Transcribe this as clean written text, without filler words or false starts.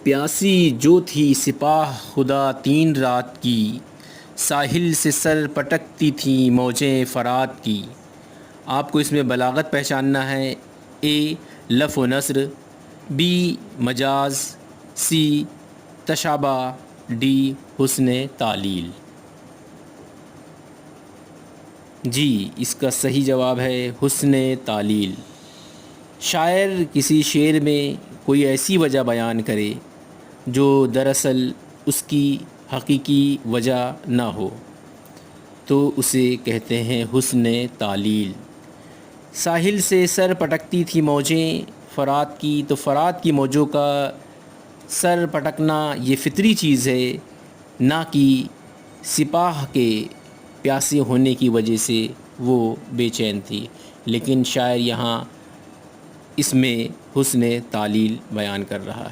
پیاسی جو تھی سپاہ خدا 3 رات کی، ساحل سے سر پٹکتی تھیں موجیں فرات کی۔ آپ کو اس میں بلاغت پہچاننا ہے۔ اے لف و نثر، بی مجاز، سی تشابہ، ڈی حسن تعلیل۔ جی اس کا صحیح جواب ہے حسن تعلیل۔ شاعر کسی شعر میں کوئی ایسی وجہ بیان کرے جو دراصل اس کی حقیقی وجہ نہ ہو تو اسے کہتے ہیں حسن تعلیل۔ ساحل سے سر پٹکتی تھی موجیں فرات کی، تو فرات کی موجوں کا سر پٹکنا یہ فطری چیز ہے، نہ کہ سپاہ کے پیاسے ہونے کی وجہ سے وہ بے چین تھی، لیکن شاعر یہاں اس میں حسن تعلیل بیان کر رہا ہے۔